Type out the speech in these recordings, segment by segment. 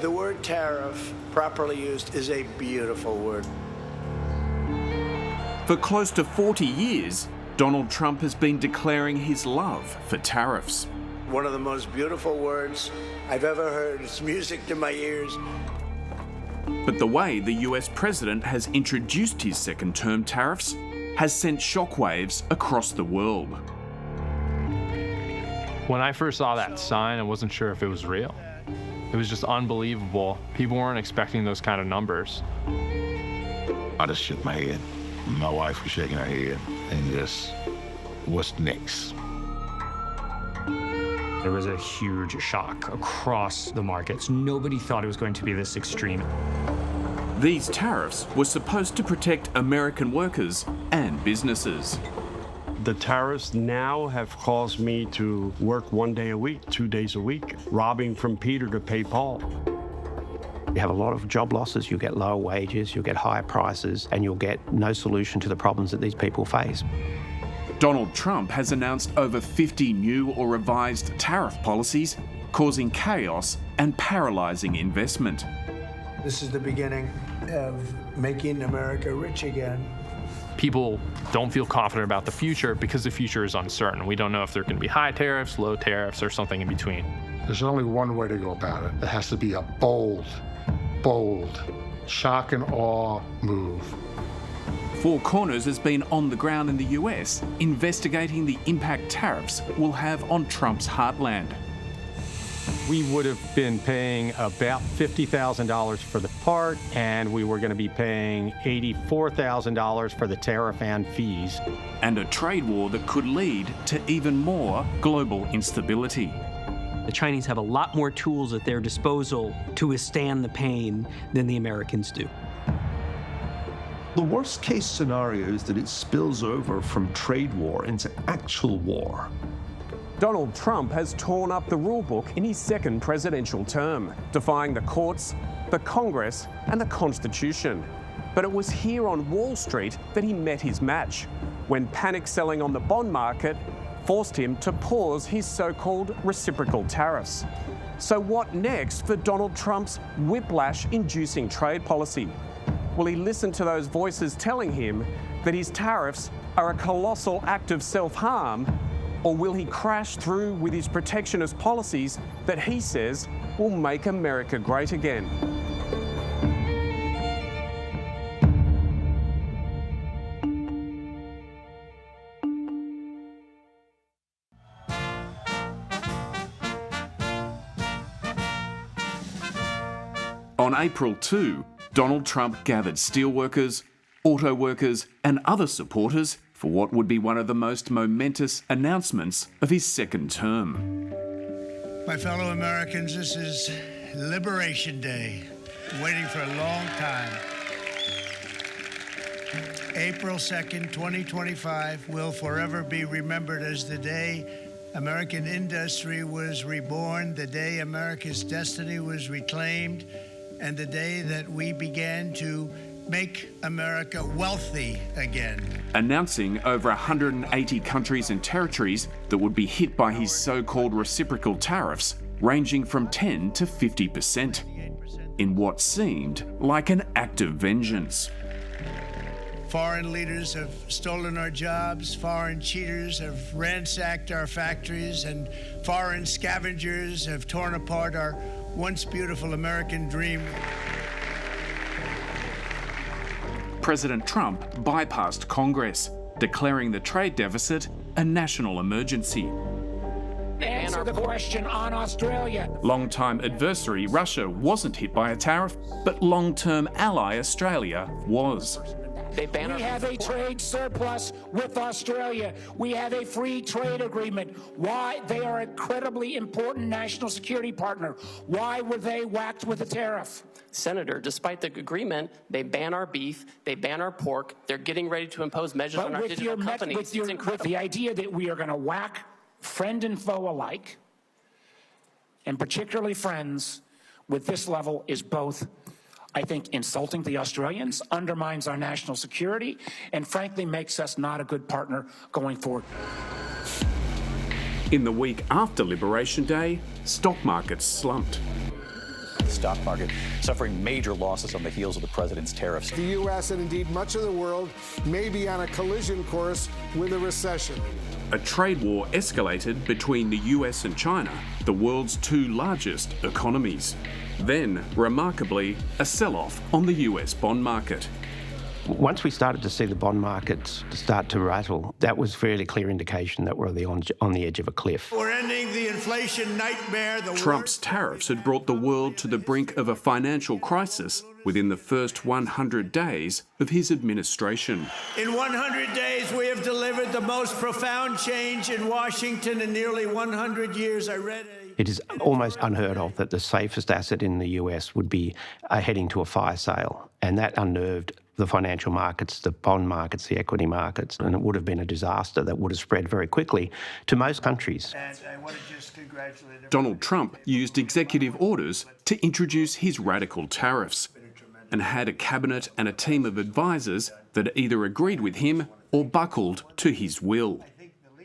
The word tariff, properly used, is a beautiful word. For close to 40 years, Donald Trump has been declaring his love for tariffs. One of the most beautiful words I've ever heard. It's music to my ears. But the way the US president has introduced his second-term tariffs has sent shockwaves across the world. When I first saw that sign, I wasn't sure if it was real. It was just unbelievable. People weren't expecting those kind of numbers. I just shook my head. My wife was shaking her head and just, what's next? There was a huge shock across the markets. Nobody thought it was going to be this extreme. These tariffs were supposed to protect American workers and businesses. The tariffs now have caused me to work 1 day a week, 2 days a week, robbing from Peter to pay Paul. You have a lot of job losses, you'll get lower wages, you'll get higher prices, and you'll get no solution to the problems that these people face. Donald Trump has announced over 50 new or revised tariff policies, causing chaos and paralysing investment. This is the beginning of making America rich again. People don't feel confident about the future because the future is uncertain. We don't know if there can be high tariffs, low tariffs, or something in between. There's only one way to go about it. It has to be a bold, shock and awe move. Four Corners has been on the ground in the US investigating the impact tariffs will have on Trump's heartland. We would have been paying about $50,000 for the part, and we were going to be paying $84,000 for the tariff and fees. And a trade war that could lead to even more global instability. The Chinese have a lot more tools at their disposal to withstand the pain than the Americans do. The worst case scenario is that it spills over from trade war into actual war. Donald Trump has torn up the rulebook in his second presidential term, defying the courts, the Congress, and the Constitution. But it was here on Wall Street that he met his match, when panic selling on the bond market forced him to pause his so-called reciprocal tariffs. So what next for Donald Trump's whiplash-inducing trade policy? Will he listen to those voices telling him that his tariffs are a colossal act of self-harm, or will he crash through with his protectionist policies that he says will make America great again? On April 2, Donald Trump gathered steelworkers, auto workers, and other supporters for what would be one of the most momentous announcements of his second term. My fellow Americans, this is Liberation Day, waiting for a long time. April 2nd, 2025 will forever be remembered as the day American industry was reborn, the day America's destiny was reclaimed, and the day that we began to make America wealthy again. Announcing over 180 countries and territories that would be hit by his so-called reciprocal tariffs, ranging from 10 to 50%, in what seemed like an act of vengeance. Foreign leaders have stolen our jobs, foreign cheaters have ransacked our factories, and foreign scavengers have torn apart our once beautiful American dream. President Trump bypassed Congress, declaring the trade deficit a national emergency. Answer the question on Australia. Long-time adversary Russia wasn't hit by a tariff, but long-term ally Australia was. We have a trade surplus with Australia. We have a free trade agreement. Why? They are an incredibly important national security partner. Why were they whacked with a tariff? Senator, despite the agreement, they ban our beef, they ban our pork, they're getting ready to impose measures on our digital companies. With the idea that we are going to whack friend and foe alike, and particularly friends, with this level is both, I think, insulting the Australians, undermines our national security, and frankly makes us not a good partner going forward. In the week after Liberation Day, stock markets slumped. stock market, suffering major losses on the heels of the president's tariffs. The U.S. and indeed much of the world may be on a collision course with a recession. A trade war escalated between the US and China, the world's two largest economies. Then, remarkably, a sell-off on the US bond market. Once we started to see the bond markets start to rattle, that was a fairly clear indication that we're on the edge of a cliff. We're ending the inflation nightmare. Trump's tariffs had brought the world to the brink of a financial crisis within the first 100 days of his administration. In 100 days, we have delivered the most profound change in Washington in nearly 100 years. I read It is almost unheard of that the safest asset in the US would be heading to a fire sale, and that unnerved the financial markets, the bond markets, the equity markets, and it would have been a disaster that would have spread very quickly to most countries. And I want to just congratulate Donald Trump used executive orders to introduce his radical tariffs and had a cabinet and a team of advisors that either agreed with him or buckled to his will.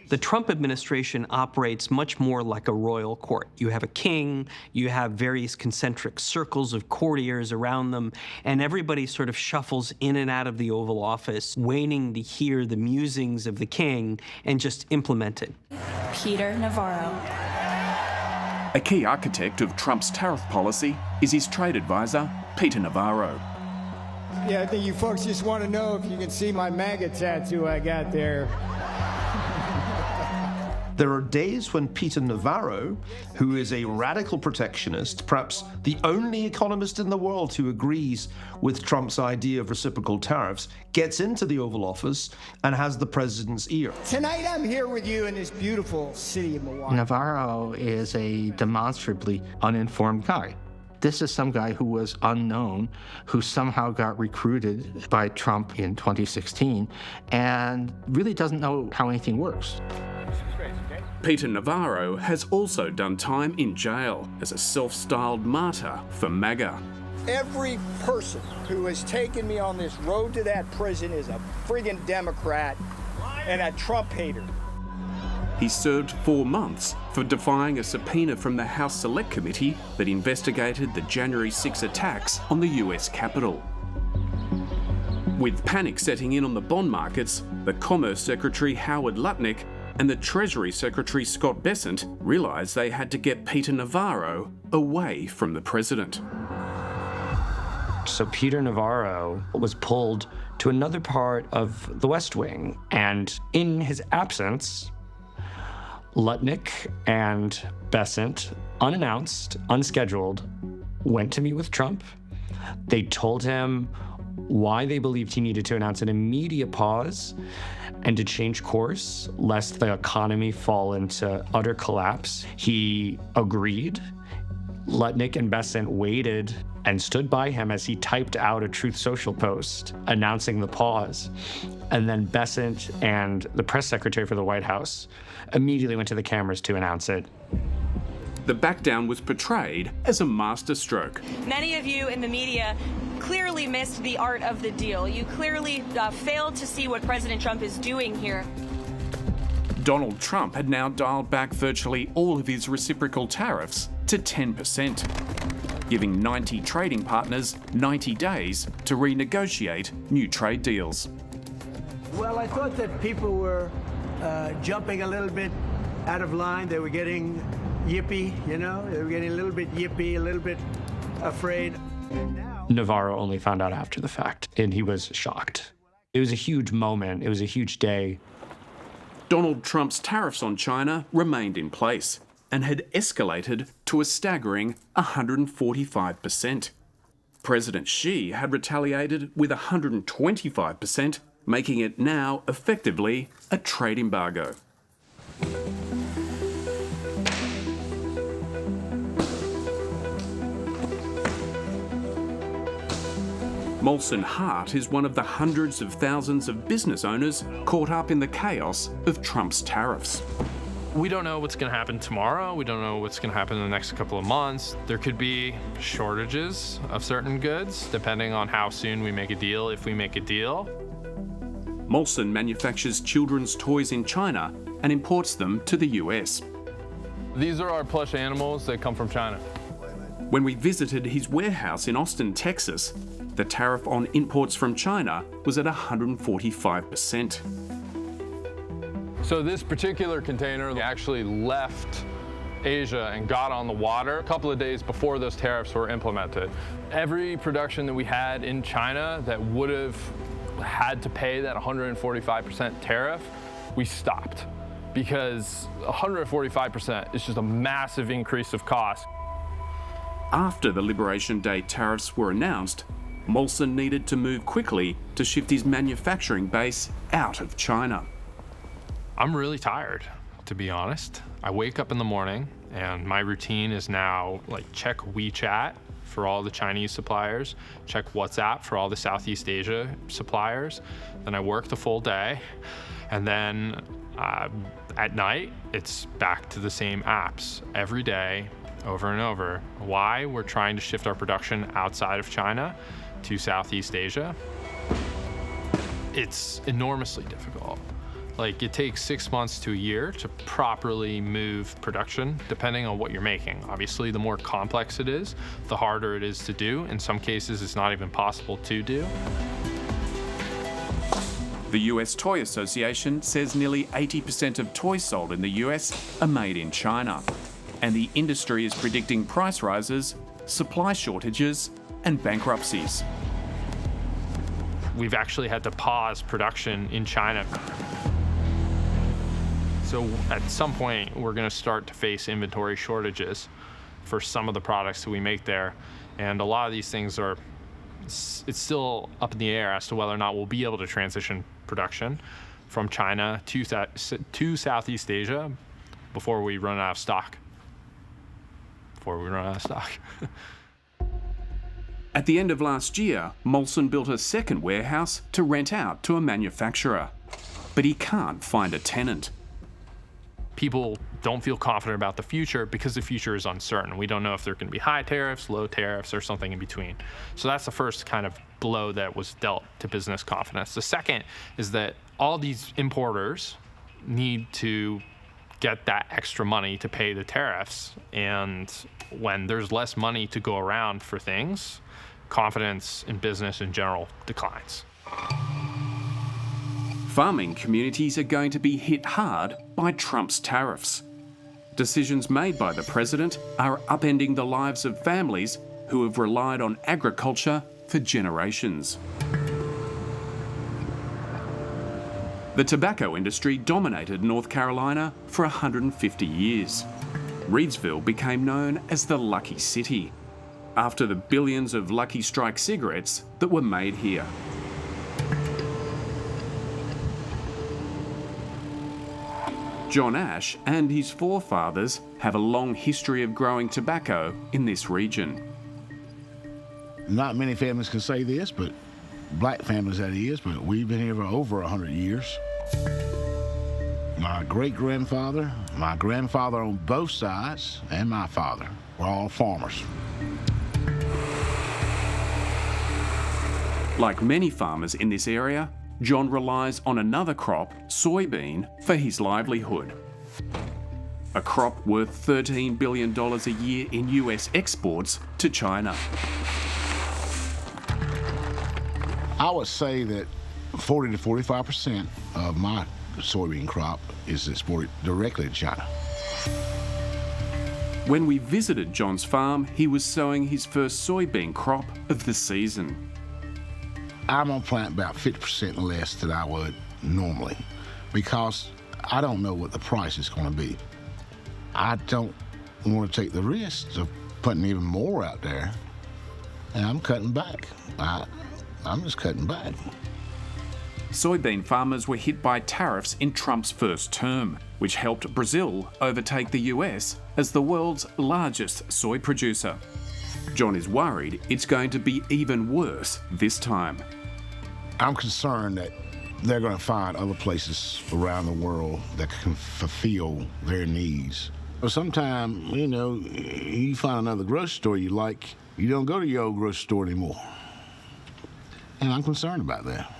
The Trump administration operates much more like a royal court. You have a king, you have various concentric circles of courtiers around them, and everybody sort of shuffles in and out of the Oval Office, waiting to hear the musings of the king and just implement it. Peter Navarro. A key architect of Trump's tariff policy is his trade advisor, Peter Navarro. Yeah, I think you folks just want to know if you can see my MAGA tattoo I got there. There are days when Peter Navarro, who is a radical protectionist, perhaps the only economist in the world who agrees with Trump's idea of reciprocal tariffs, gets into the Oval Office and has the president's ear. Tonight I'm here with you in this beautiful city of Milwaukee. Navarro is a demonstrably uninformed guy. This is some guy who was unknown, who somehow got recruited by Trump in 2016 and really doesn't know how anything works. Peter Navarro has also done time in jail as a self-styled martyr for MAGA. Every person who has taken me on this road to that prison is a friggin' Democrat and a Trump hater. He served 4 months for defying a subpoena from the House Select Committee that investigated the January 6 attacks on the US Capitol. With panic setting in on the bond markets, the Commerce Secretary Howard Lutnick and the Treasury Secretary Scott Bessent realised they had to get Peter Navarro away from the president. So Peter Navarro was pulled to another part of the West Wing, and in his absence, Lutnick and Bessent, unannounced, unscheduled, went to meet with Trump. They told him why they believed he needed to announce an immediate pause and to change course, lest the economy fall into utter collapse. He agreed. Lutnick and Bessent waited and stood by him as he typed out a Truth Social post announcing the pause. And then Bessent and the press secretary for the White House immediately went to the cameras to announce it. The backdown was portrayed as a masterstroke. Many of you in the media clearly missed the art of the deal. You clearly failed to see what President Trump is doing here. Donald Trump had now dialed back virtually all of his reciprocal tariffs to 10%, giving 90 trading partners 90 days to renegotiate new trade deals. Well, I thought that people were jumping a little bit out of line. They were getting yippy, you know? They were getting a little bit yippy, a little bit afraid. Navarro only found out after the fact, and he was shocked. It was a huge moment. It was a huge day. Donald Trump's tariffs on China remained in place and had escalated to a staggering 145%. President Xi had retaliated with 125%, making it now effectively a trade embargo. Molson Hart is one of the hundreds of thousands of business owners caught up in the chaos of Trump's tariffs. We don't know what's going to happen tomorrow. We don't know what's going to happen in the next couple of months. There could be shortages of certain goods, depending on how soon we make a deal, if we make a deal. Molson manufactures children's toys in China and imports them to the US. These are our plush animals that come from China. When we visited his warehouse in Austin, Texas, the tariff on imports from China was at 145%. So this particular container actually left Asia and got on the water a couple of days before those tariffs were implemented. Every production that we had in China that would have had to pay that 145% tariff, we stopped, because 145% is just a massive increase of cost. After the Liberation Day tariffs were announced, Molson needed to move quickly to shift his manufacturing base out of China. I'm really tired, to be honest. I wake up in the morning and my routine is now like check WeChat for all the Chinese suppliers, check WhatsApp for all the Southeast Asia suppliers. Then I work the full day, and then at night, it's back to the same apps every day, over and over. Why? We're trying to shift our production outside of China to Southeast Asia. It's enormously difficult. Like, it takes 6 months to a year to properly move production, depending on what you're making. Obviously, the more complex it is, the harder it is to do. In some cases, it's not even possible to do. The US Toy Association says nearly 80% of toys sold in the US are made in China, and the industry is predicting price rises, supply shortages, and bankruptcies. We've actually had to pause production in China. So at some point, we're going to start to face inventory shortages for some of the products that we make there. And a lot of these things are, it's still up in the air as to whether or not we'll be able to transition production from China to Southeast Asia before we run out of stock. At the end of last year, Molson built a second warehouse to rent out to a manufacturer, but he can't find a tenant. People don't feel confident about the future because the future is uncertain. We don't know if there can be high tariffs, low tariffs, or something in between. So that's the first kind of blow that was dealt to business confidence. The second is that all these importers need to get that extra money to pay the tariffs. And when there's less money to go around for things, confidence in business in general declines. Farming communities are going to be hit hard by Trump's tariffs. Decisions made by the president are upending the lives of families who have relied on agriculture for generations. The tobacco industry dominated North Carolina for 150 years. Reidsville became known as the Lucky City, after the billions of Lucky Strike cigarettes that were made here. John Ash and his forefathers have a long history of growing tobacco in this region. Not many families can say this, but black families that is, but we've been here for over 100 years. My great-grandfather, my grandfather on both sides, and my father were all farmers. Like many farmers in this area, John relies on another crop, soybean, for his livelihood. A crop worth $13 billion a year in US exports to China. I would say that 40 to 45% of my soybean crop is exported directly to China. When we visited John's farm, he was sowing his first soybean crop of the season. I'm gonna plant about 50% less than I would normally because I don't know what the price is gonna be. I don't want to take the risk of putting even more out there, and I'm cutting back. I'm just cutting back. Soybean farmers were hit by tariffs in Trump's first term, which helped Brazil overtake the US as the world's largest soy producer. John is worried it's going to be even worse this time. I'm concerned that they're going to find other places around the world that can fulfill their needs. But sometimes, you know, you find another grocery store you like, you don't go to your old grocery store anymore. And I'm concerned about that.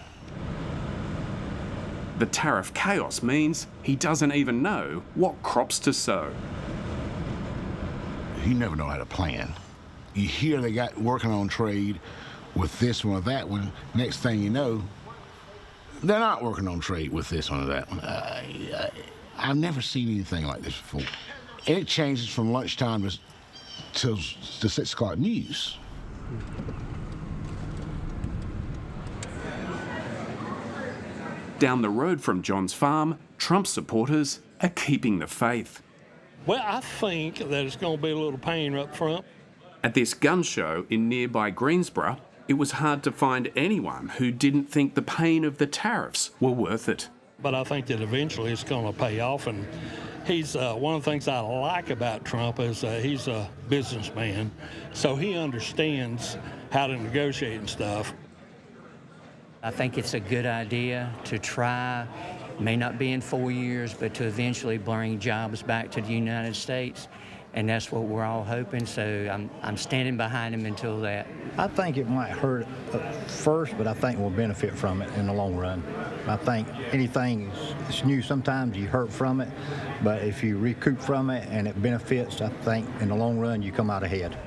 The tariff chaos means he doesn't even know what crops to sow. You never know how to plan. You hear they got working on trade with this one or that one. Next thing you know, they're not working on trade with this one or that one. I've never seen anything like this before. And it changes from lunchtime to 6 o'clock news. Down the road from John's farm, Trump supporters are keeping the faith. Well, I think that it's going to be a little pain up front. At this gun show in nearby Greensboro, it was hard to find anyone who didn't think the pain of the tariffs were worth it. But I think that eventually it's going to pay off. And he's one of the things I like about Trump is he's a businessman, so he understands how to negotiate and stuff. I think it's a good idea to try, may not be in 4 years, but to eventually bring jobs back to the United States. And that's what we're all hoping, so I'm standing behind him until that. I think it might hurt at first, but I think we'll benefit from it in the long run. I think anything is new, sometimes you hurt from it, but if you recoup from it and it benefits, I think in the long run you come out ahead.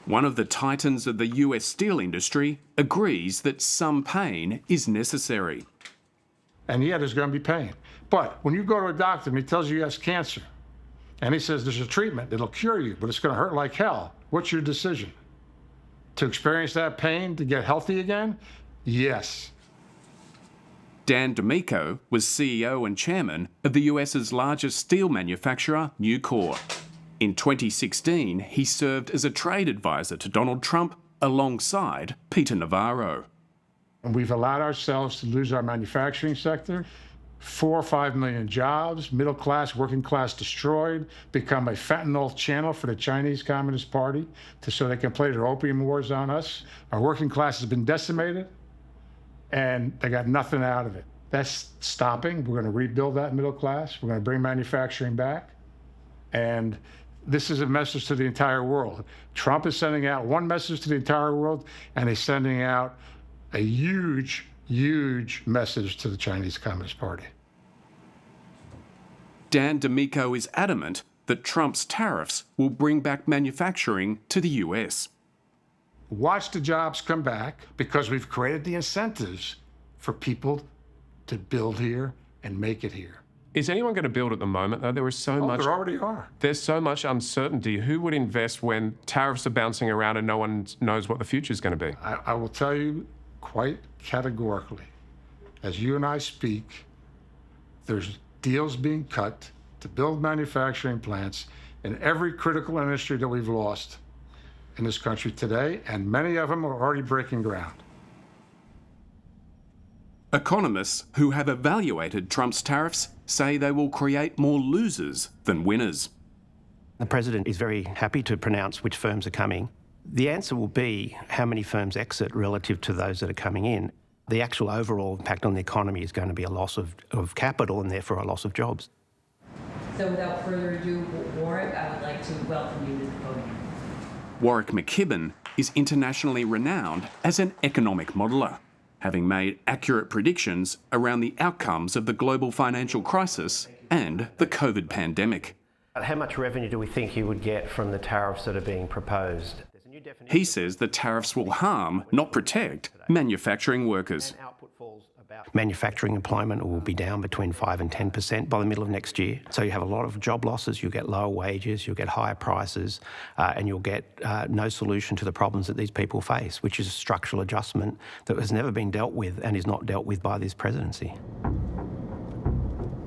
One of the titans of the US steel industry agrees that some pain is necessary. And yeah, there's going to be pain. But when you go to a doctor and he tells you has cancer, and he says there's a treatment that'll cure you, but it's going to hurt like hell, what's your decision? To experience that pain, to get healthy again? Yes. Dan D'Amico was CEO and chairman of the US's largest steel manufacturer, Nucor. In 2016, he served as a trade advisor to Donald Trump alongside Peter Navarro. And we've allowed ourselves to lose our manufacturing sector, 4 or 5 million jobs, middle class, working class destroyed, become a fentanyl channel for the Chinese Communist Party so they can play their opium wars on us. Our working class has been decimated, and they got nothing out of it. That's stopping. We're going to rebuild that middle class. We're going to bring manufacturing back. And this is a message to the entire world. Trump is sending out one message to the entire world, and he's sending out a huge, huge message to the Chinese Communist Party. Dan D'Amico is adamant that Trump's tariffs will bring back manufacturing to the US. Watch the jobs come back because we've created the incentives for people to build here and make it here. Is anyone going to build at the moment, though? There is so much... There already are. There's so much uncertainty. Who would invest when tariffs are bouncing around and no one knows what the future is going to be? I will tell you quite categorically, as you and I speak, there's deals being cut to build manufacturing plants in every critical industry that we've lost in this country today, and many of them are already breaking ground. Economists who have evaluated Trump's tariffs say they will create more losers than winners. The president is very happy to pronounce which firms are coming. The answer will be how many firms exit relative to those that are coming in. The actual overall impact on the economy is going to be a loss of capital and therefore a loss of jobs. So without further ado, Warwick, I would like to welcome you to the podium. Warwick McKibben is internationally renowned as an economic modeller, having made accurate predictions around the outcomes of the global financial crisis and the COVID pandemic. How much revenue do we think you would get from the tariffs that are being proposed? He says the tariffs will harm, not protect, manufacturing workers. Manufacturing employment will be down between 5 and 10% by the middle of next year. So you have a lot of job losses, you'll get lower wages, you'll get higher prices, and you'll get no solution to the problems that these people face, which is a structural adjustment that has never been dealt with and is not dealt with by this presidency.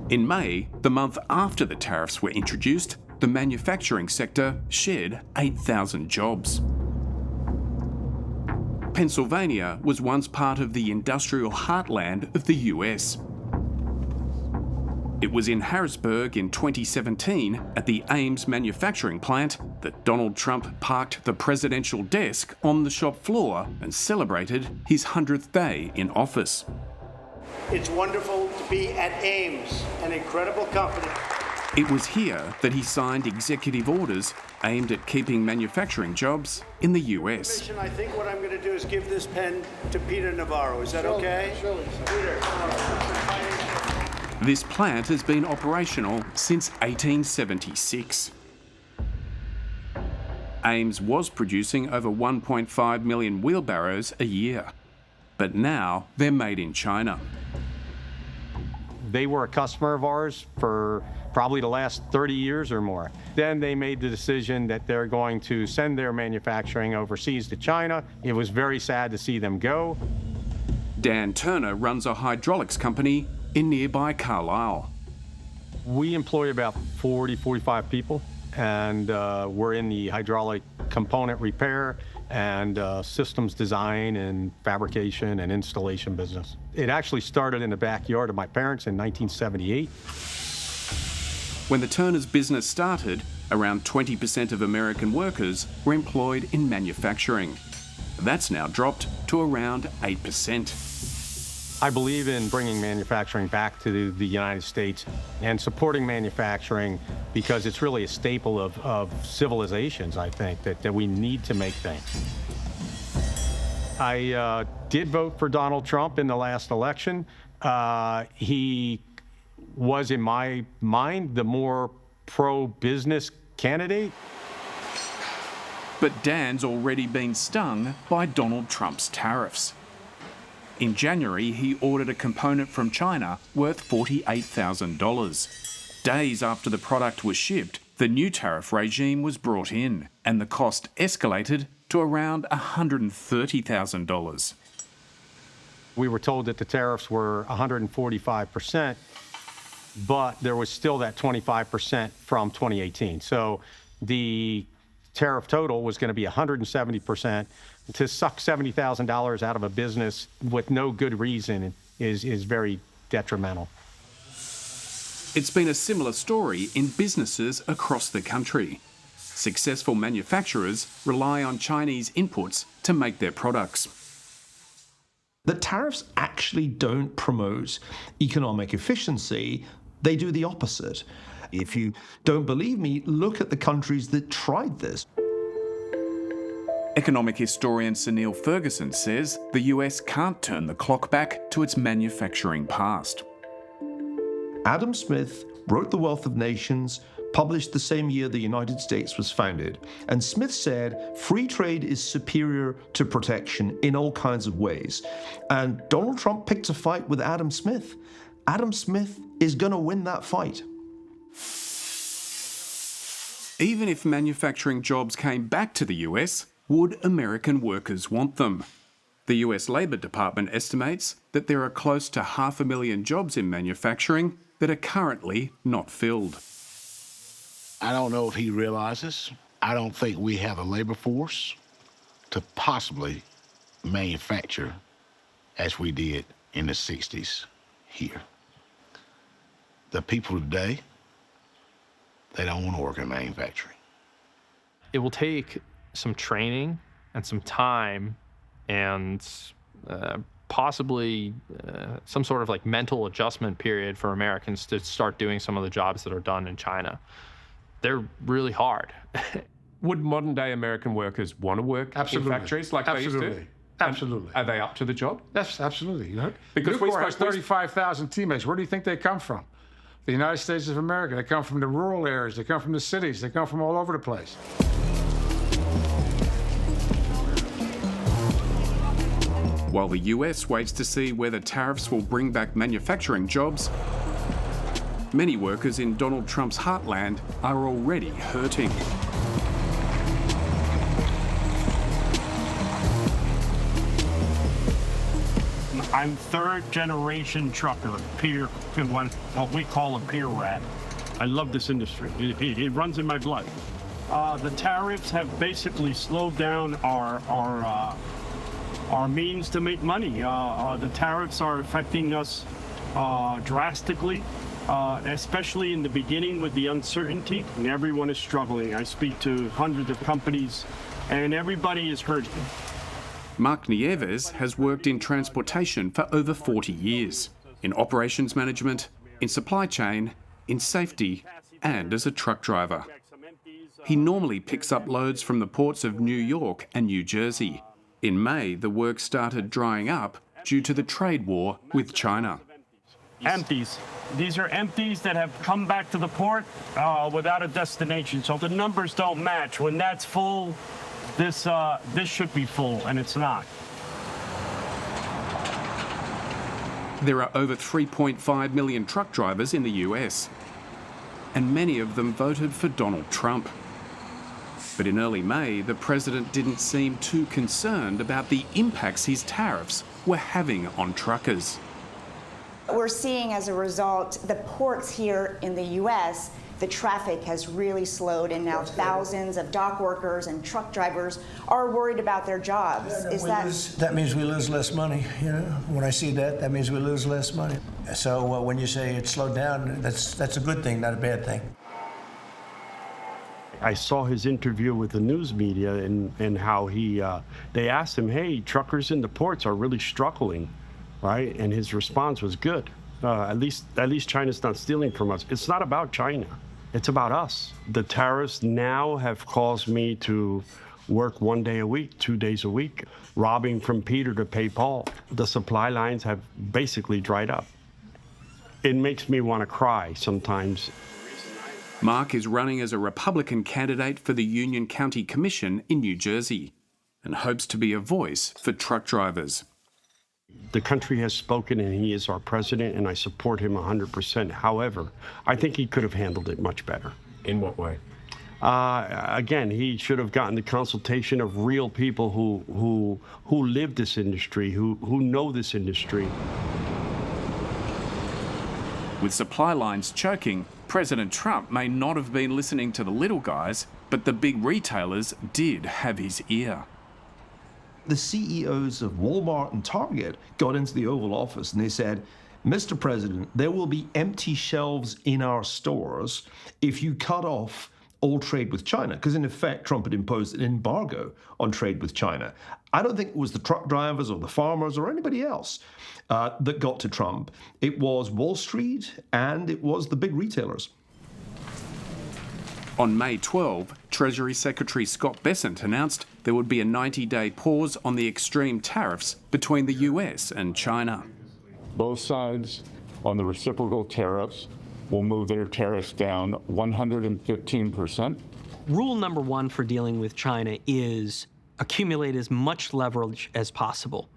In May, the month after the tariffs were introduced, the manufacturing sector shed 8,000 jobs. Pennsylvania was once part of the industrial heartland of the US. It was in Harrisburg in 2017 at the Ames manufacturing plant that Donald Trump parked the presidential desk on the shop floor and celebrated his 100th day in office. It's wonderful to be at Ames, an incredible company. It was here that he signed executive orders aimed at keeping manufacturing jobs in the US. I think what I'm going to do is give this pen to Peter Navarro. Is that okay? Sure. Peter. This plant has been operational since 1876. Ames was producing over 1.5 million wheelbarrows a year, but now they're made in China. They were a customer of ours for probably the last 30 years or more. Then they made the decision that they're going to send their manufacturing overseas to China. It was very sad to see them go. Dan Turner runs a hydraulics company in nearby Carlisle. We employ about 45 people, and we're in the hydraulic component repair and systems design and fabrication and installation business. It actually started in the backyard of my parents in 1978. When the Turners' business started, around 20% of American workers were employed in manufacturing. That's now dropped to around 8%. I believe in bringing manufacturing back to the United States and supporting manufacturing because it's really a staple of civilizations, I think, that we need to make things. I did vote for Donald Trump in the last election. He was, in my mind, the more pro-business candidate. But Dan's already been stung by Donald Trump's tariffs. In January, he ordered a component from China worth $48,000. Days after the product was shipped, the new tariff regime was brought in, and the cost escalated to around $130,000. We were told that the tariffs were 145%, but there was still that 25% from 2018. So the tariff total was going to be 170%. To suck $70,000 out of a business with no good reason is very detrimental. It's been a similar story in businesses across the country. Successful manufacturers rely on Chinese inputs to make their products. The tariffs actually don't promote economic efficiency. They do the opposite. If you don't believe me, look at the countries that tried this. Economic historian Sunil Ferguson says the US can't turn the clock back to its manufacturing past. Adam Smith wrote The Wealth of Nations, published the same year the United States was founded. And Smith said, free trade is superior to protection in all kinds of ways. And Donald Trump picked a fight with Adam Smith. Adam Smith is going to win that fight. Even if manufacturing jobs came back to the US, would American workers want them? The US Labor Department estimates that there are close to 500,000 jobs in manufacturing that are currently not filled. I don't know if he realizes. I don't think we have a labor force to possibly manufacture as we did in the 60s here. The people today, they don't want to work in manufacturing. It will take some training and some time and possibly some sort of like mental adjustment period for Americans to start doing some of the jobs that are done in China. They're really hard. Would modern day American workers want to work in factories like they used to? Absolutely. Are they up to the job? Yes, absolutely. You know? Because Nucor has 35,000 teammates. Where do you think they come from? The United States of America. They come from the rural areas. They come from the cities. They come from all over the place. While the US waits to see whether tariffs will bring back manufacturing jobs, many workers in Donald Trump's heartland are already hurting. I'm third-generation trucker, what we call a peer rat. I love this industry. It runs in my blood. The tariffs have basically slowed down our means to make money. The tariffs are affecting us drastically, especially in the beginning with the uncertainty, and everyone is struggling. I speak to hundreds of companies, and everybody is hurting. Mark Nieves has worked in transportation for over 40 years, in operations management, in supply chain, in safety, and as a truck driver. He normally picks up loads from the ports of New York and New Jersey. In May, the work started drying up due to the trade war with China. Empties. These are empties that have come back to the port without a destination. So the numbers don't match. When that's full, this should be full, and it's not. There are over 3.5 million truck drivers in the US, and many of them voted for Donald Trump. But in early May, the president didn't seem too concerned about the impacts his tariffs were having on truckers. We're seeing as a result, the ports here in the US, the traffic has really slowed, and now thousands of dock workers and truck drivers are worried about their jobs. That means we lose less money, you know? When I see that, that means we lose less money. So when you say it slowed down, that's a good thing, not a bad thing. I saw his interview with the news media and how they asked him, hey, truckers in the ports are really struggling, right? And his response was good. At least China's not stealing from us. It's not about China. It's about us. The tariffs now have caused me to work 1 day a week, 2 days a week, robbing from Peter to pay Paul. The supply lines have basically dried up. It makes me want to cry sometimes. Mark is running as a Republican candidate for the Union County Commission in New Jersey and hopes to be a voice for truck drivers. The country has spoken, and he is our president, and I support him 100%. However, I think he could have handled it much better. In what way? Again, he should have gotten the consultation of real people who live this industry, who know this industry. With supply lines choking, President Trump may not have been listening to the little guys, but the big retailers did have his ear. The CEOs of Walmart and Target got into the Oval Office and they said, Mr. President, there will be empty shelves in our stores if you cut off all trade with China, because in effect, Trump had imposed an embargo on trade with China. I don't think it was the truck drivers or the farmers or anybody else that got to Trump. It was Wall Street and it was the big retailers. On May 12, Treasury Secretary Scott Bessent announced there would be a 90-day pause on the extreme tariffs between the US and China. Both sides on the reciprocal tariffs will move their tariffs down 115%. Rule number one for dealing with China is accumulate as much leverage as possible.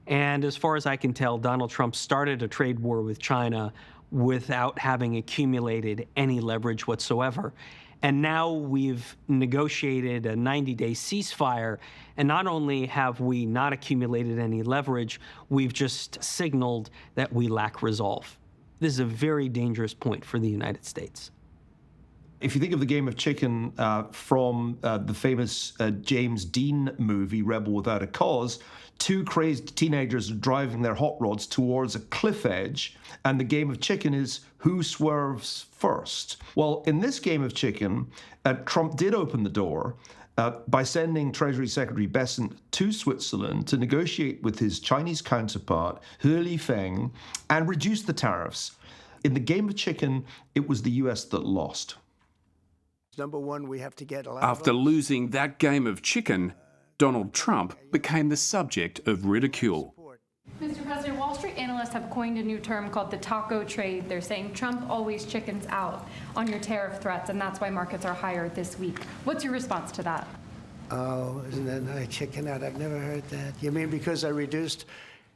And as far as I can tell, Donald Trump started a trade war with China without having accumulated any leverage whatsoever. And now we've negotiated a 90-day ceasefire, and not only have we not accumulated any leverage, we've just signaled that we lack resolve. This is a very dangerous point for the United States. If you think of the game of chicken from the famous James Dean movie, Rebel Without a Cause, two crazed teenagers are driving their hot rods towards a cliff edge, and the game of chicken is who swerves first. Well, in this game of chicken, Trump did open the door by sending Treasury Secretary Bessent to Switzerland to negotiate with his Chinese counterpart, He Lifeng, and reduce the tariffs. In the game of chicken, it was the US that lost. Number one, we have to get a lot After losing that game of chicken, Donald Trump became the subject of ridicule. Mr. President, Wall Street analysts have coined a new term called the taco trade. They're saying Trump always chickens out on your tariff threats, and that's why markets are higher this week. What's your response to that? Oh, isn't that nice? Chicken out. I've never heard that. You mean because I reduced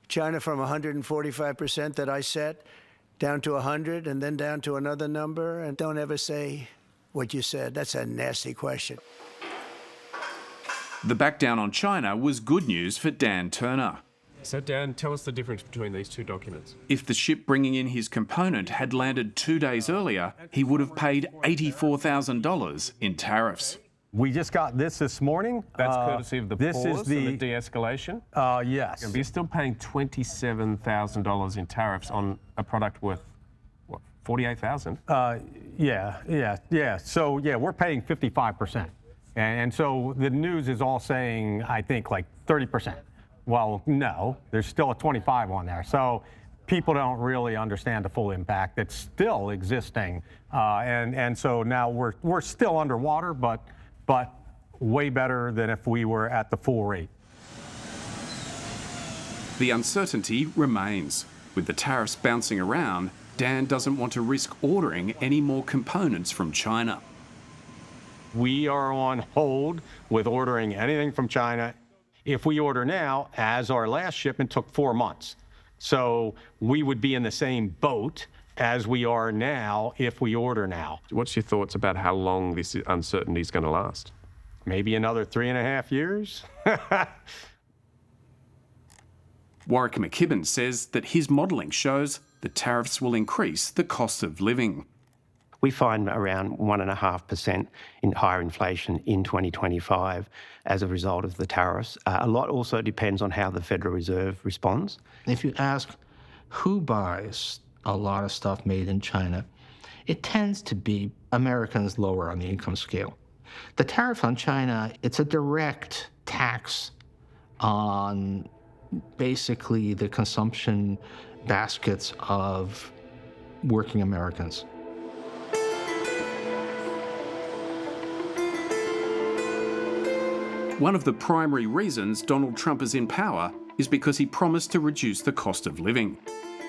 China from 145% that I set down to 100 and then down to another number? And don't ever say what you said. That's a nasty question. The back down on China was good news for Dan Turner. So Dan, tell us the difference between these two documents. If the ship bringing in his component had landed 2 days earlier, he would have paid $84,000 in tariffs. We just got this morning. That's courtesy of the pause and the de-escalation? Yes. You're still paying $27,000 in tariffs on a product worth, what, $48,000? Yeah. So, yeah, we're paying 55%. And so the news is all saying, I think, like 30%. Well, no, there's still a 25 on there. So people don't really understand the full impact that's still existing. And so now we're still underwater, but way better than if we were at the full rate. The uncertainty remains. With the tariffs bouncing around, Dan doesn't want to risk ordering any more components from China. We are on hold with ordering anything from China. If we order now, as our last shipment took 4 months. So we would be in the same boat as we are now if we order now. What's your thoughts about how long this uncertainty is going to last? Maybe another 3.5 years. Warwick McKibben says that his modelling shows the tariffs will increase the cost of living. We find around 1.5% in higher inflation in 2025 as a result of the tariffs. A lot also depends on how the Federal Reserve responds. If you ask who buys a lot of stuff made in China, it tends to be Americans lower on the income scale. The tariff on China, it's a direct tax on basically the consumption baskets of working Americans. One of the primary reasons Donald Trump is in power is because he promised to reduce the cost of living.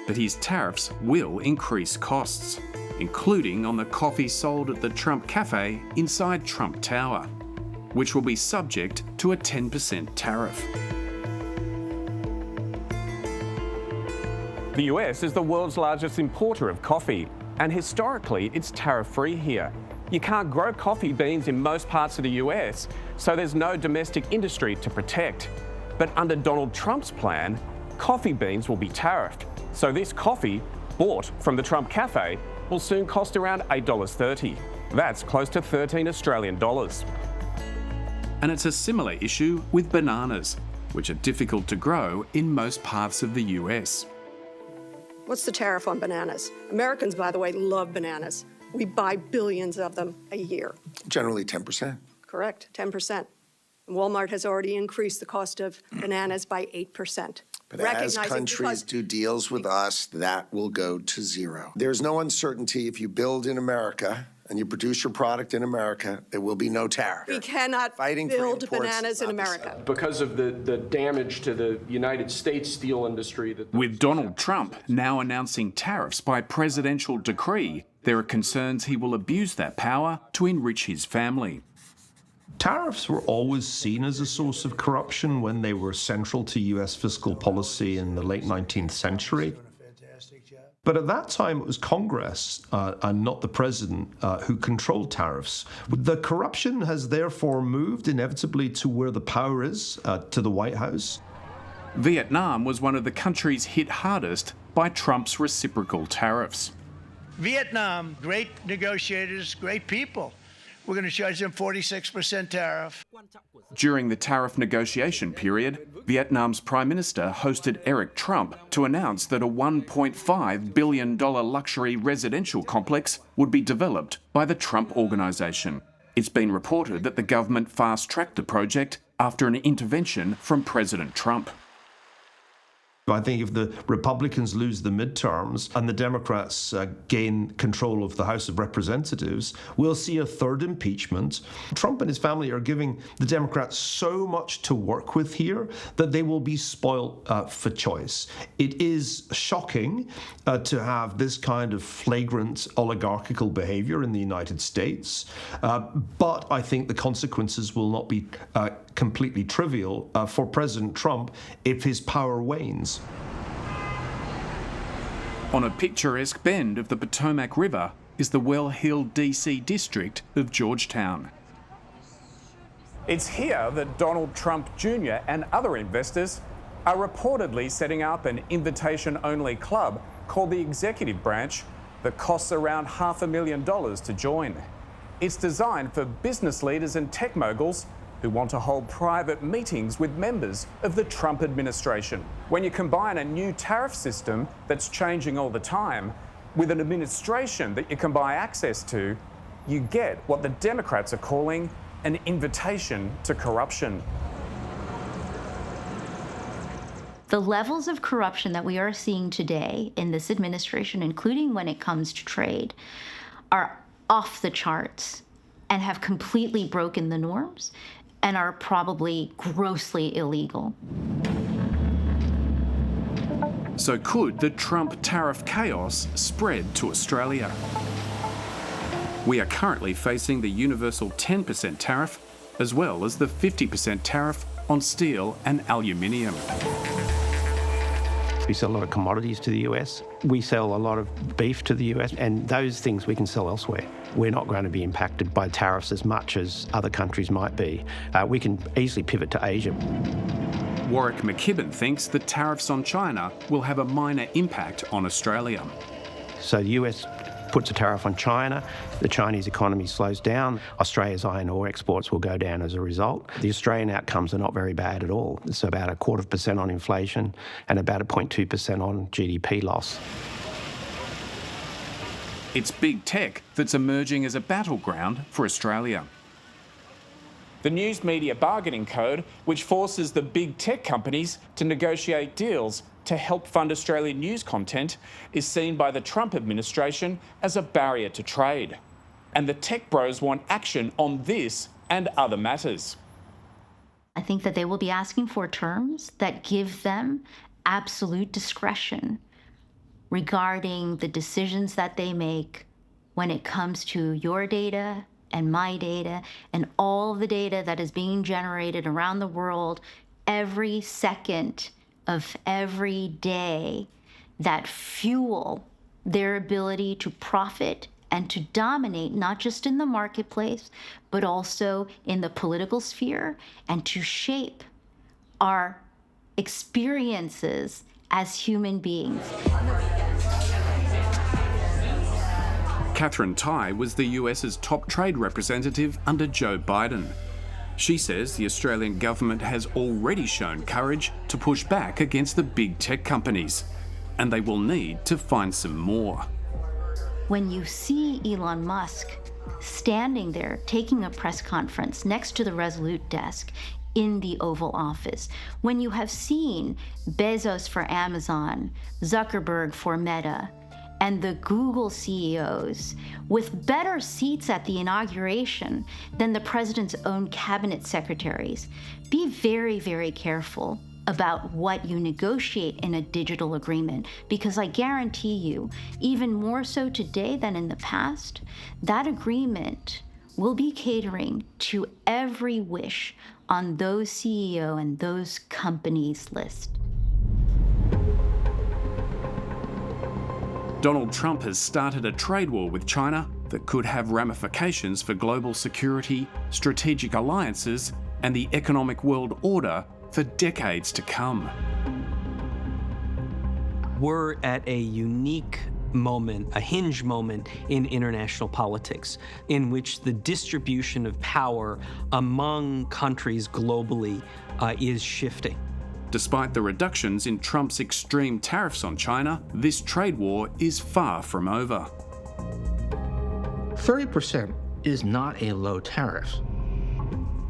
But his tariffs will increase costs, including on the coffee sold at the Trump Cafe inside Trump Tower, which will be subject to a 10% tariff. The US is the world's largest importer of coffee, and historically it's tariff-free here. You can't grow coffee beans in most parts of the US, so there's no domestic industry to protect. But under Donald Trump's plan, coffee beans will be tariffed. So this coffee, bought from the Trump Cafe, will soon cost around $8.30. That's close to 13 Australian dollars. And it's a similar issue with bananas, which are difficult to grow in most parts of the US. What's the tariff on bananas? Americans, by the way, love bananas. We buy billions of them a year. Generally 10%. Correct, 10%. Walmart has already increased the cost of bananas by 8%. But as countries do deals with us, that will go to zero. There's no uncertainty if you build in America and you produce your product in America, there will be no tariff. We cannot build bananas in America. Because of the damage to the United States steel industry. With Donald Trump now announcing tariffs by presidential decree, there are concerns he will abuse that power to enrich his family. Tariffs were always seen as a source of corruption when they were central to US fiscal policy in the late 19th century. But at that time, it was Congress and not the president who controlled tariffs. The corruption has therefore moved inevitably to where the power is, to the White House. Vietnam was one of the countries hit hardest by Trump's reciprocal tariffs. Vietnam, great negotiators, great people. We're going to charge them 46% tariff. During the tariff negotiation period, Vietnam's Prime Minister hosted Eric Trump to announce that a $1.5 billion luxury residential complex would be developed by the Trump Organization. It's been reported that the government fast-tracked the project after an intervention from President Trump. I think if the Republicans lose the midterms and the Democrats gain control of the House of Representatives, we'll see a third impeachment. Trump and his family are giving the Democrats so much to work with here that they will be spoiled for choice. It is shocking to have this kind of flagrant oligarchical behavior in the United States, but I think the consequences will not be completely trivial for President Trump if his power wanes. On a picturesque bend of the Potomac River is the well-heeled DC district of Georgetown. It's here that Donald Trump Jr. and other investors are reportedly setting up an invitation-only club called the Executive Branch that costs around $500,000 to join. It's designed for business leaders and tech moguls who want to hold private meetings with members of the Trump administration. When you combine a new tariff system that's changing all the time with an administration that you can buy access to, you get what the Democrats are calling an invitation to corruption. The levels of corruption that we are seeing today in this administration, including when it comes to trade, are off the charts and have completely broken the norms and are probably grossly illegal. So could the Trump tariff chaos spread to Australia? We are currently facing the universal 10% tariff, as well as the 50% tariff on steel and aluminium. We sell a lot of commodities to the US. We sell a lot of beef to the US, and those things we can sell elsewhere. We're not going to be impacted by tariffs as much as other countries might be. We can easily pivot to Asia. Warwick McKibben thinks the tariffs on China will have a minor impact on Australia. So the US puts a tariff on China, the Chinese economy slows down, Australia's iron ore exports will go down as a result. The Australian outcomes are not very bad at all. It's about 0.25% on inflation and about 0.2% on GDP loss. It's big tech that's emerging as a battleground for Australia. The News Media Bargaining Code, which forces the big tech companies to negotiate deals to help fund Australian news content, is seen by the Trump administration as a barrier to trade. And the tech bros want action on this and other matters. I think that they will be asking for terms that give them absolute discretion regarding the decisions that they make when it comes to your data and my data and all the data that is being generated around the world every second of every day that fuel their ability to profit and to dominate, not just in the marketplace, but also in the political sphere, and to shape our experiences as human beings. Catherine Tai was the US's top trade representative under Joe Biden. She says the Australian government has already shown courage to push back against the big tech companies, and they will need to find some more. When you see Elon Musk standing there taking a press conference next to the Resolute desk in the Oval Office, when you have seen Bezos for Amazon, Zuckerberg for Meta, and the Google CEOs with better seats at the inauguration than the president's own cabinet secretaries, be very, very careful about what you negotiate in a digital agreement, because I guarantee you, even more so today than in the past, that agreement will be catering to every wish on those CEO and those companies' list. Donald Trump has started a trade war with China that could have ramifications for global security, strategic alliances, and the economic world order for decades to come. We're at a unique moment, a hinge moment in international politics, in which the distribution of power among countries globally is shifting. Despite the reductions in Trump's extreme tariffs on China, this trade war is far from over. 30% is not a low tariff.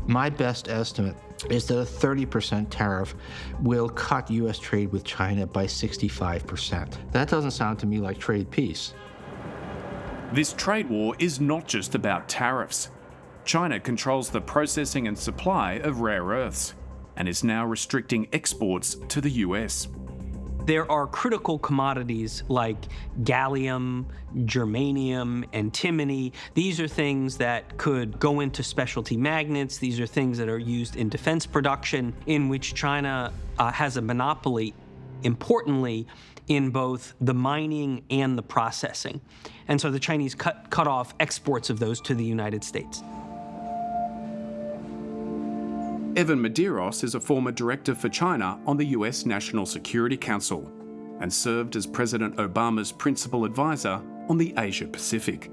My best estimate is that a 30% tariff will cut U.S. trade with China by 65%. That doesn't sound to me like trade peace. This trade war is not just about tariffs. China controls the processing and supply of rare earths and is now restricting exports to the US. There are critical commodities like gallium, germanium, antimony. These are things that could go into specialty magnets. These are things that are used in defense production, in which China has a monopoly, importantly, in both the mining and the processing. And so the Chinese cut off exports of those to the United States. Evan Medeiros is a former director for China on the US National Security Council and served as President Obama's principal advisor on the Asia Pacific.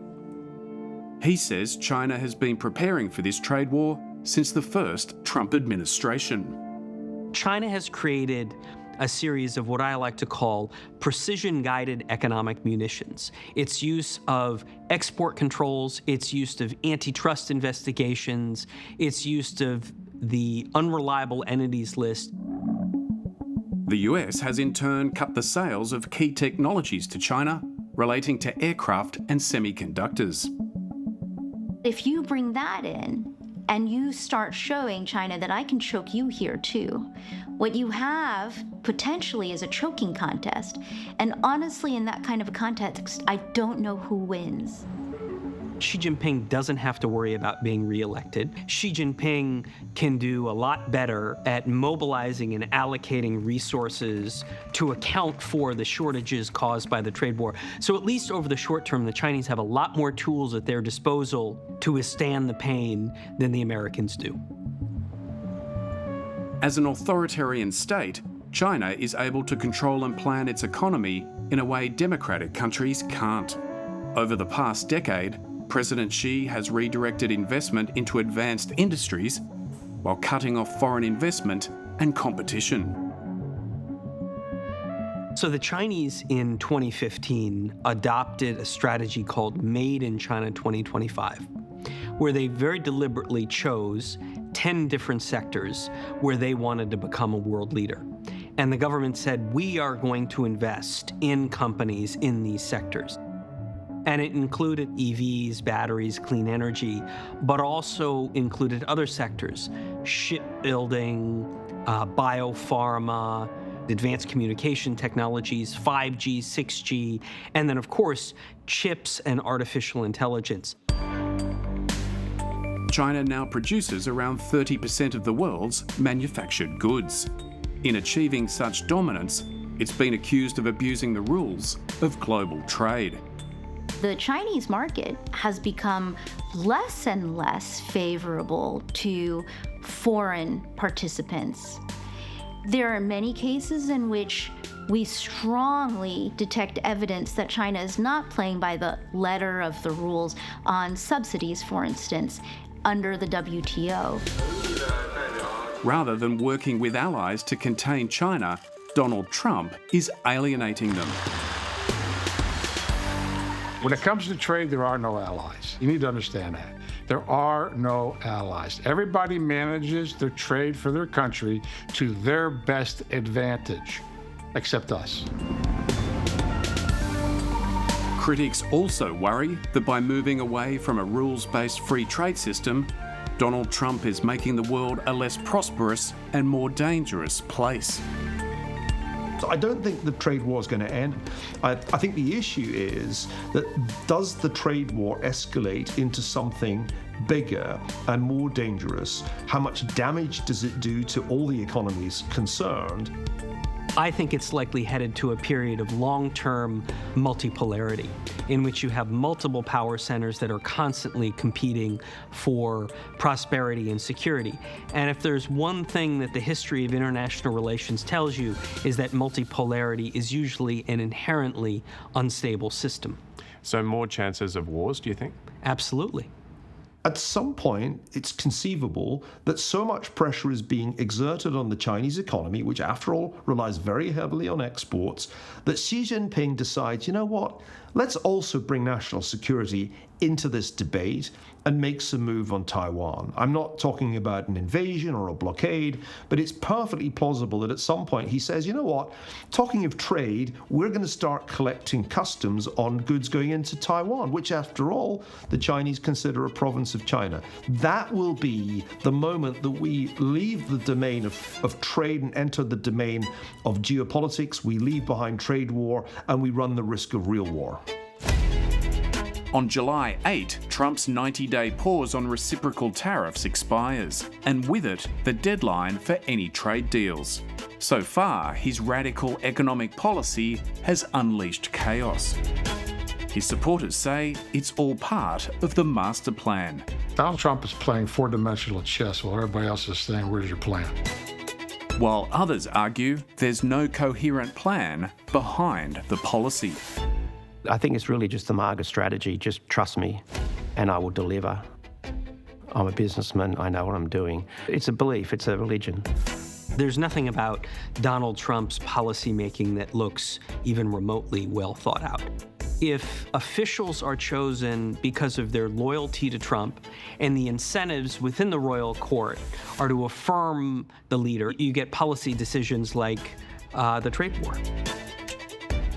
He says China has been preparing for this trade war since the first Trump administration. China has created a series of what I like to call precision-guided economic munitions. Its use of export controls, its use of antitrust investigations, its use of the unreliable entities list. The US has in turn cut the sales of key technologies to China relating to aircraft and semiconductors. If you bring that in, and you start showing China that I can choke you here too, what you have potentially is a choking contest. And honestly, in that kind of a context, I don't know who wins. Xi Jinping doesn't have to worry about being reelected. Xi Jinping can do a lot better at mobilizing and allocating resources to account for the shortages caused by the trade war. So at least over the short term, the Chinese have a lot more tools at their disposal to withstand the pain than the Americans do. As an authoritarian state, China is able to control and plan its economy in a way democratic countries can't. Over the past decade, President Xi has redirected investment into advanced industries while cutting off foreign investment and competition. So the Chinese in 2015 adopted a strategy called Made in China 2025, where they very deliberately chose 10 different sectors where they wanted to become a world leader. And the government said, we are going to invest in companies in these sectors. And it included EVs, batteries, clean energy, but also included other sectors, shipbuilding, biopharma, advanced communication technologies, 5G, 6G, and then, of course, chips and artificial intelligence. China now produces around 30% of the world's manufactured goods. In achieving such dominance, it's been accused of abusing the rules of global trade. The Chinese market has become less and less favorable to foreign participants. There are many cases in which we strongly detect evidence that China is not playing by the letter of the rules on subsidies, for instance, under the WTO. Rather than working with allies to contain China, Donald Trump is alienating them. When it comes to trade, there are no allies. You need to understand that. There are no allies. Everybody manages their trade for their country to their best advantage, except us. Critics also worry that by moving away from a rules-based free trade system, Donald Trump is making the world a less prosperous and more dangerous place. So I don't think the trade war is going to end. I think the issue is that does the trade war escalate into something bigger and more dangerous? How much damage does it do to all the economies concerned? I think it's likely headed to a period of long-term multipolarity in which you have multiple power centers that are constantly competing for prosperity and security. And if there's one thing that the history of international relations tells you is that multipolarity is usually an inherently unstable system. So more chances of wars, do you think? Absolutely. At some point, it's conceivable that so much pressure is being exerted on the Chinese economy, which after all relies very heavily on exports, that Xi Jinping decides, you know what, let's also bring national security into this debate and makes a move on Taiwan. I'm not talking about an invasion or a blockade, but it's perfectly plausible that at some point he says, you know what, talking of trade, we're going to start collecting customs on goods going into Taiwan, which after all, the Chinese consider a province of China. That will be the moment that we leave the domain of trade and enter the domain of geopolitics, we leave behind trade war, and we run the risk of real war. On July 8, Trump's 90-day pause on reciprocal tariffs expires, and with it, the deadline for any trade deals. So far, his radical economic policy has unleashed chaos. His supporters say it's all part of the master plan. Donald Trump is playing four-dimensional chess while everybody else is saying, where's your plan? While others argue there's no coherent plan behind the policy. I think it's really just the MAGA strategy. Just trust me and I will deliver. I'm a businessman. I know what I'm doing. It's a belief. It's a religion. There's nothing about Donald Trump's policymaking that looks even remotely well thought out. If officials are chosen because of their loyalty to Trump and the incentives within the royal court are to affirm the leader, you get policy decisions like the trade war.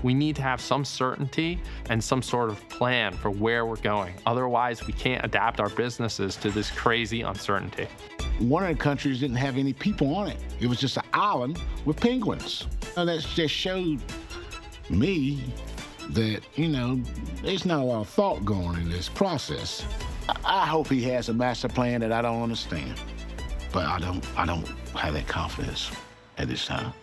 We need to have some certainty and some sort of plan for where we're going. Otherwise, we can't adapt our businesses to this crazy uncertainty. One of the countries didn't have any people on it. It was just an island with penguins. And that just showed me that, you know, there's not a lot of thought going in this process. I hope he has a master plan that I don't understand, but I don't have that confidence at this time.